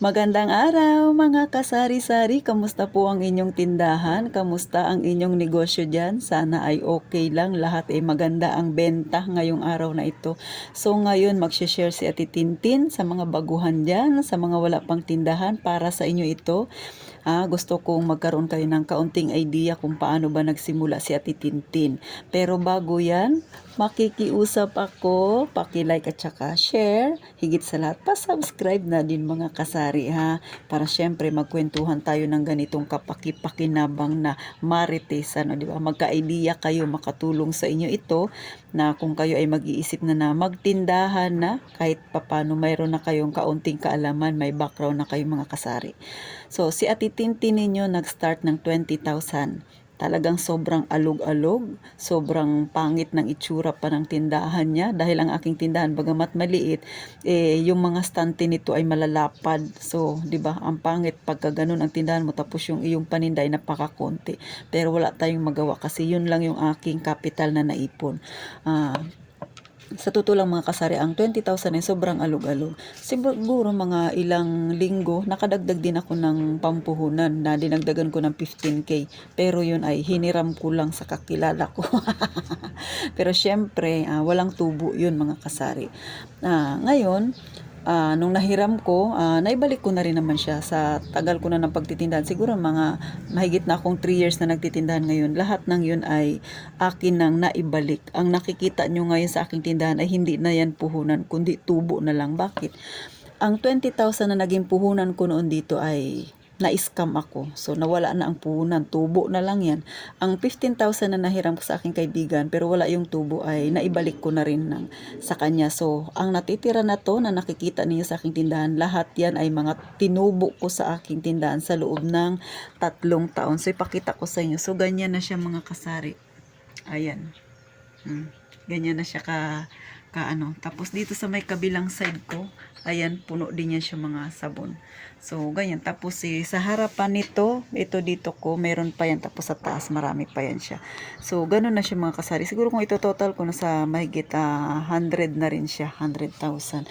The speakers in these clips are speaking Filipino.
Magandang araw mga kasari-sari, kamusta po ang inyong tindahan? Kamusta ang inyong negosyo dyan? Sana ay okay lang, lahat ay maganda ang benta ngayong araw na ito. So ngayon magsishare si Ate Tintin sa mga baguhan dyan, sa mga wala pang tindahan, para sa inyo ito. Gusto kong magkaroon kayo ng kaunting idea kung paano ba nagsimula si Ate Tintin. Pero bago yan, makikiusap ako, paki-like at saka share. Higit sa lahat, pa-subscribe na din mga kasari ha. Para syempre magkwentuhan tayo ng ganitong kapaki-pakinabang na marites. Ano, di ba? Magka-idea kayo, makatulong sa inyo ito na kung kayo ay mag-iisip na magtindahan na, kahit papano mayroon na kayong kaunting kaalaman, may background na kayong mga kasari. So, si Ate Tintin ninyo nag-start ng 20,000. Talagang sobrang alog-alog, sobrang pangit ng itsura pa ng tindahan niya dahil ang aking tindahan bagamat maliit, yung mga stante nito ay malalapad. So, 'di ba? Ang pangit pagka ganun ang tindahan mo tapos yung iyong paninda ay napakakonti. Pero wala tayong magawa kasi yun lang yung aking capital na naipon. Sa totoo lang mga kasari, ang 20,000 ay sobrang alog-alog. Siguro mga ilang linggo, nakadagdag din ako ng pampuhunan na dinagdagan ko ng 15K. Pero yun ay hiniram ko lang sa kakilala ko. Pero syempre, walang tubo yun mga kasari. Ngayon, nung nahiram ko, naibalik ko na rin naman siya sa tagal ko na ng pagtitindahan. Siguro mga mahigit na akong 3 years na nagtitindahan ngayon. Lahat ng yun ay akin nang naibalik. Ang nakikita nyo ngayon sa aking tindahan ay hindi na yan puhunan, kundi tubo na lang. Bakit? Ang 20,000 na naging puhunan ko noon dito ay na-scam ako. So, nawala na ang puhunan. Tubo na lang yan. Ang 15,000 na nahiram ko sa aking kaibigan, pero wala yung tubo, ay naibalik ko na rin sa kanya. So, ang natitira na to na nakikita niyo sa aking tindahan, lahat yan ay mga tinubo ko sa aking tindahan sa loob ng 3 taon. So, ipakita ko sa inyo. So, ganyan na siya mga kasari. Ayan. Ganyan na siya ka. Tapos dito sa may kabilang side ko, ayan, puno din yan siya mga sabon. So, ganyan. Tapos sa harapan nito, ito dito ko, meron pa yan. Tapos sa taas, marami pa yan siya. So, ganun na siya mga kasari. Siguro kung ito total ko, nasa mahigit 100 na rin siya, 100,000.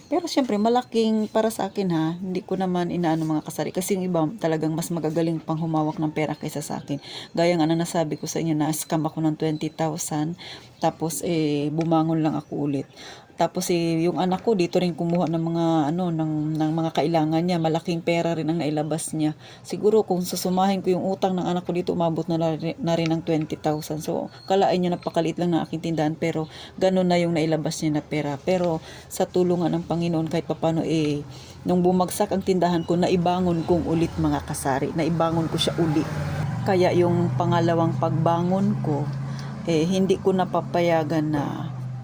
Pero syempre, malaking para sa akin ha. Hindi ko naman inaano mga kasari. Kasi yung iba talagang mas magagaling pang humawak ng pera kaysa sa akin. Gaya nga na nasabi ko sa inyo na scam ako ng 20,000. Tapos bumangon lang ako ulit. Tapos yung anak ko dito rin kumuha ng mga ng mga kailangan niya, malaking pera rin ang nailabas niya. Siguro kung susumahin ko yung utang ng anak ko dito, umabot na rin ng 20,000. So kalain niya napakaliit lang ng aking tindahan, pero ganun na yung nailabas niya na pera. Pero sa tulungan ng Panginoon kahit papaano nung bumagsak ang tindahan ko, naibangon kong ulit mga kasari. Naibangon ko siya ulit. Kaya yung pangalawang pagbangon ko, hindi ko napapayagan na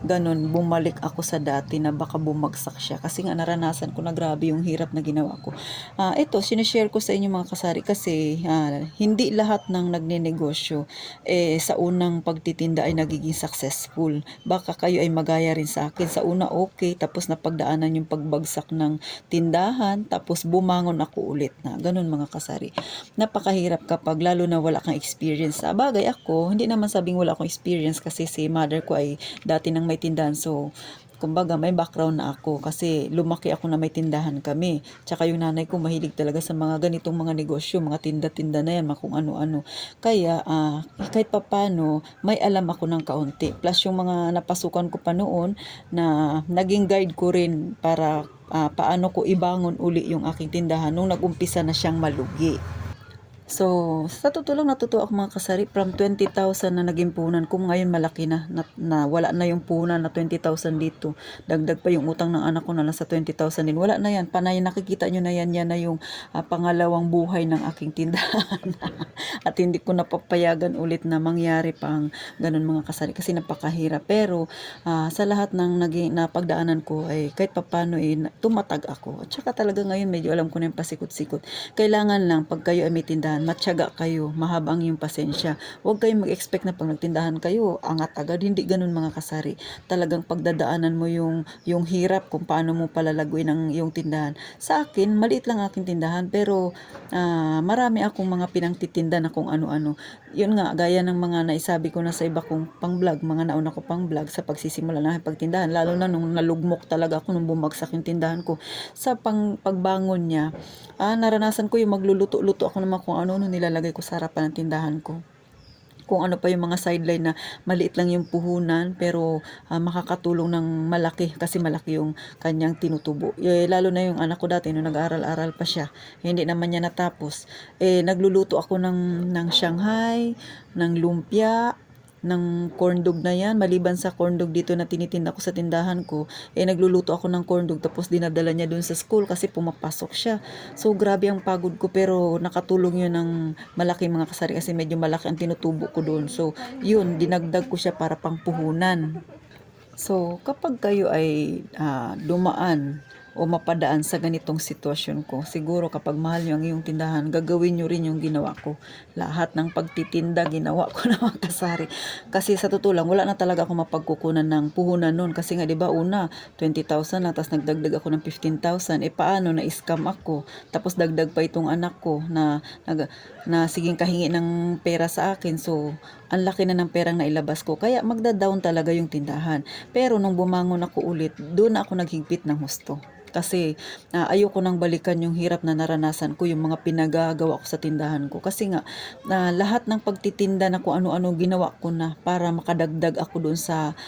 ganun, bumalik ako sa dati na baka bumagsak siya. Kasi nga naranasan ko na grabe yung hirap na ginawa ko. Ito, sinishare ko sa inyo mga kasari kasi hindi lahat ng nagnenegosyo sa unang pagtitinda ay nagiging successful. Baka kayo ay magaya rin sa akin. Sa una okay, tapos napagdaanan yung pagbagsak ng tindahan, tapos bumangon ako ulit na. Ganun mga kasari. Napakahirap kapag lalo na wala kang experience. Sa bagay ako, hindi naman sabing wala akong experience kasi si mother ko ay dati nang may tindahan. So, kumbaga may background na ako kasi lumaki ako na may tindahan kami. Tsaka yung nanay ko mahilig talaga sa mga ganitong mga negosyo, mga tinda-tinda na yan, mga kung ano-ano. Kaya kahit papano may alam ako ng kaunti. Plus yung mga napasukan ko pa noon na naging guide ko rin para paano ko ibangon uli yung aking tindahan nung nag-umpisa na siyang malugi. So, sa totoo lang natutuwa ako mga kasari, from 20,000 na naging puhunan ko, ngayon malaki na wala na yung puhunan na 20,000 dito. Dagdag pa yung utang ng anak ko na nasa 20,000 din. Wala na yan. Panay nakikita nyo na yan na yung pangalawang buhay ng aking tindahan. At hindi ko napapayagan ulit na mangyari pang ganun mga kasari kasi napakahirap. Pero sa lahat ng napagdaanan ko ay kahit papano tumatag ako. At saka talaga ngayon medyo alam ko na yung pasikot-sikot. Kailangan lang pag kayo ay may tindahan, tindahan, matyaga kayo, mahaba ang iyong pasensya. Huwag kayong mag-expect na pag nagtindahan kayo, angat agad. Hindi ganun mga kasari. Talagang pagdadaanan mo yung hirap kung paano mo palalaguin ang iyong tindahan. Sa akin, maliit lang aking tindahan, pero marami akong mga pinangtitinda na kung ano-ano. Yun nga, gaya ng mga naisabi ko na sa iba kong pang-vlog, mga nauna ko pang-vlog sa pagsisimula ng pagtindahan, lalo na nung nalugmok talaga ako nung bumagsak yung tindahan ko. Sa pagbangon niya, naranasan ko yung magluluto-luto ako naman kung ano nilalagay ko sa harapan ng tindahan ko. Kung ano pa yung mga sideline na maliit lang yung puhunan pero makakatulong ng malaki kasi malaki yung kanyang tinutubo. Lalo na yung anak ko dati nung nag-aaral-aral pa siya, hindi naman niya natapos. Nagluluto ako ng Shanghai, ng lumpia, ng corn dog na yan. Maliban sa corn dog dito na tinitinda ko sa tindahan ko, nagluluto ako ng corn dog tapos dinadala niya dun sa school kasi pumapasok siya. So grabe ang pagod ko pero nakatulong yun ng malaki mga kasari kasi medyo malaki ang tinutubo ko doon. So yun, dinagdag ko siya para pang puhunan. So kapag kayo ay dumaan o mapadaan sa ganitong sitwasyon ko, siguro kapag mahal nyo ang iyong tindahan, gagawin nyo rin yung ginawa ko. Lahat ng pagtitinda, ginawa ko na mga kasari. Kasi sa totoo lang, wala na talaga ako mapagkukunan ng puhunan noon. Kasi nga, di ba, una, 20,000 na, tapos nagdagdag ako ng 15,000. Paano, na-scam ako. Tapos dagdag pa itong anak ko na siging kahingi ng pera sa akin. So, ang laki na ng perang nailabas ko. Kaya magda-down talaga yung tindahan. Pero nung bumangon ako ulit, doon ako naghigpit ng husto. Kasi ayoko nang balikan yung hirap na naranasan ko, yung mga pinagagawa ko sa tindahan ko. Kasi nga, lahat ng pagtitinda na kung ano-ano ginawa ko na para makadagdag ako doon sa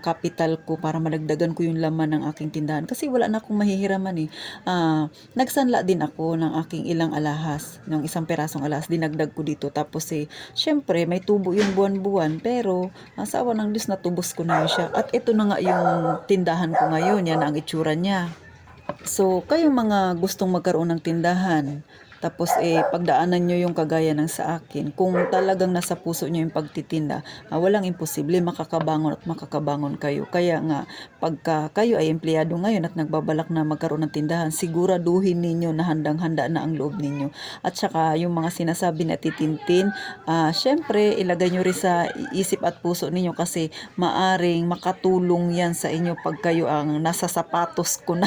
capital ko, para madagdagan ko yung laman ng aking tindahan. Kasi wala na akong mahihiraman eh. Nagsanla din ako ng aking ilang alahas, ng isang perasong alahas, dinagdag ko dito. Tapos syempre, may tubo yung buwan-buwan, pero sa awa ng Diyos, natubos ko na yun siya. At ito na nga yung tindahan ko ngayon, yan ang itsura niya. So, kayong mga gustong magkaroon ng tindahan, tapos pagdaanan nyo yung kagaya ng sa akin, kung talagang nasa puso nyo yung pagtitinda, walang imposible, makakabangon at makakabangon kayo. Kaya nga, pagka kayo ay empleyado ngayon at nagbabalak na magkaroon ng tindahan, siguraduhin ninyo na handang-handa na ang loob ninyo. At saka yung mga sinasabi na titintin, syempre ilagay nyo rin sa isip at puso ninyo kasi maaring makatulong yan sa inyo pag kayo ang nasa sapatos ko na,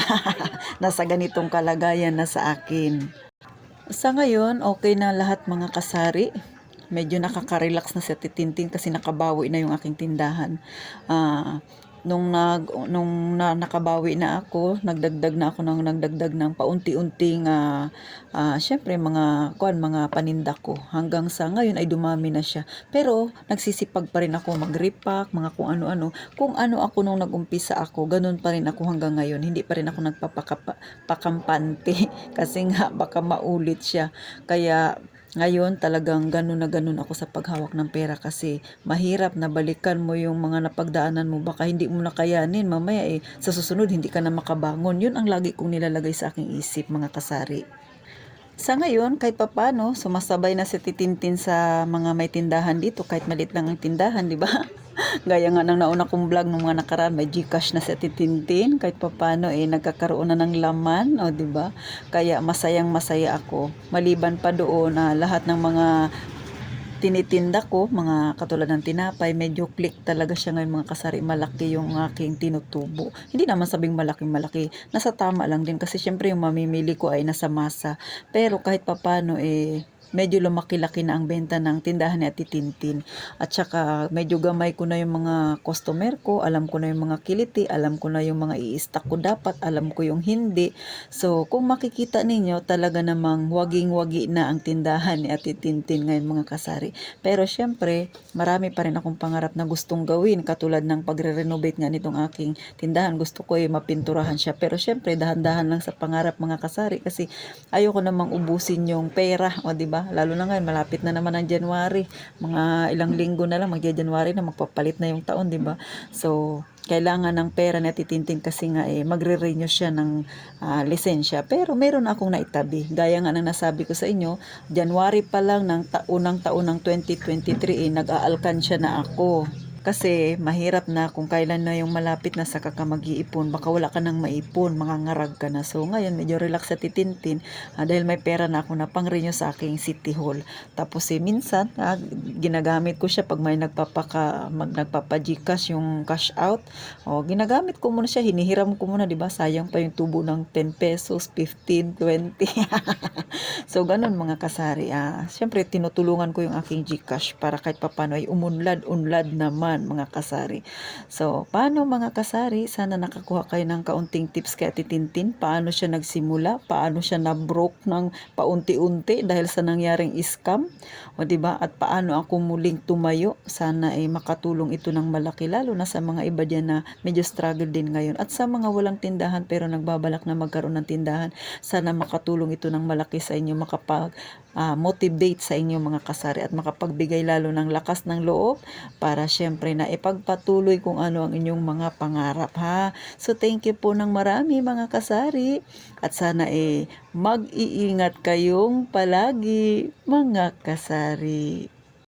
nasa ganitong kalagayan na sa akin. Sa ngayon, okay na lahat mga kasari. Medyo nakaka-relax na sa titintin kasi nakabawi na yung aking tindahan. Nakabawi na ako, nagdagdag ng paunti-unting syempre mga paninda ko. Hanggang sa ngayon ay dumami na siya. Pero nagsisipag pa rin ako mag-repack, mga kung ano-ano. Kung ano ako nung nag-umpisa ako, ganun pa rin ako hanggang ngayon. Hindi pa rin ako nagpapakampante kasi nga baka maulit siya. Kaya ngayon talagang ganun na ganun ako sa paghawak ng pera kasi mahirap na balikan mo yung mga napagdaanan mo, baka hindi mo na kayanin mamaya sa susunod hindi ka na makabangon. Yun ang lagi kong nilalagay sa aking isip mga kasari. Sa ngayon, kahit papano, sumasabay na si Titintin sa mga may tindahan dito, kahit malit lang ang tindahan, di ba? Gaya nga ng nauna kong vlog ng mga nakaraan, may Gcash na si Titintin, kahit papano nagkakaroon na ng laman, o di ba? Kaya masayang masaya ako. Maliban pa doon na lahat ng mga tinitinda ko, mga katulad ng tinapay, medyo click talaga siya ngayon mga kasari. Malaki yung aking tinutubo. Hindi naman sabing malaki. Nasa tama lang din kasi syempre yung mamimili ko ay nasa masa. Pero kahit papano medyo lumaki-laki na ang benta ng tindahan ni Ate Tintin. At saka medyo gamay ko na yung mga customer ko, alam ko na yung mga kiliti, alam ko na yung mga i-stock ko dapat, alam ko yung hindi. So kung makikita ninyo, talaga namang waging-wagi na ang tindahan ni Ate Tintin ngayon mga kasari. Pero syempre, marami pa rin akong pangarap na gustong gawin, katulad ng pagre-renovate nga nitong aking tindahan. Gusto ko mapinturahan siya. Pero syempre, dahan-dahan lang sa pangarap mga kasari kasi ayoko namang ubusin yung pera, o diba? Lalo na ngayon, malapit na naman ang January. Mga ilang linggo na lang, magja-January na, magpapalit na yung taon, di ba? So, kailangan ng pera na titintin kasi nga magre-renew siya ng lisensya. Pero meron akong naitabi. Gaya nga ng nasabi ko sa inyo, January pa lang ng unang taon ng 2023, nag-aalkansya na ako. Kasi mahirap na kung kailan na yung malapit na saka ka mag-iipon, baka wala ka nang maipon, mangangarag ka na. So ngayon medyo relax sa titintin dahil may pera na ako na pang-renew sa aking City Hall. Tapos minsan ginagamit ko siya pag may nagpapa-GCash yung cash out. O ginagamit ko muna siya, hinihiram ko muna, 'di ba? Sayang pa yung tubo ng 10 pesos, 15, 20. So ganun mga kasari. Syempre tinutulungan ko yung aking GCash para kahit papano ay umunlad-unlad naman mga kasari. So paano mga kasari? Sana nakakuha kayo ng kaunting tips kay Ate Tintin. Paano siya nagsimula? Paano siya na-broke ng paunti-unti dahil sa nangyaring scam? O 'di ba? At paano ako muling tumayo? Sana ay makatulong ito ng malaki lalo na sa mga iba diyan na medyo struggle din ngayon. At sa mga walang tindahan pero nagbabalak na magkaroon ng tindahan, sana makatulong ito ng malaki sa inyo, motivate sa inyo mga kasari at makapagbigay lalo ng lakas ng loob para syempre na ipagpatuloy kung ano ang inyong mga pangarap ha. So thank you po ng marami mga kasari at sana mag-iingat kayong palagi mga kasari.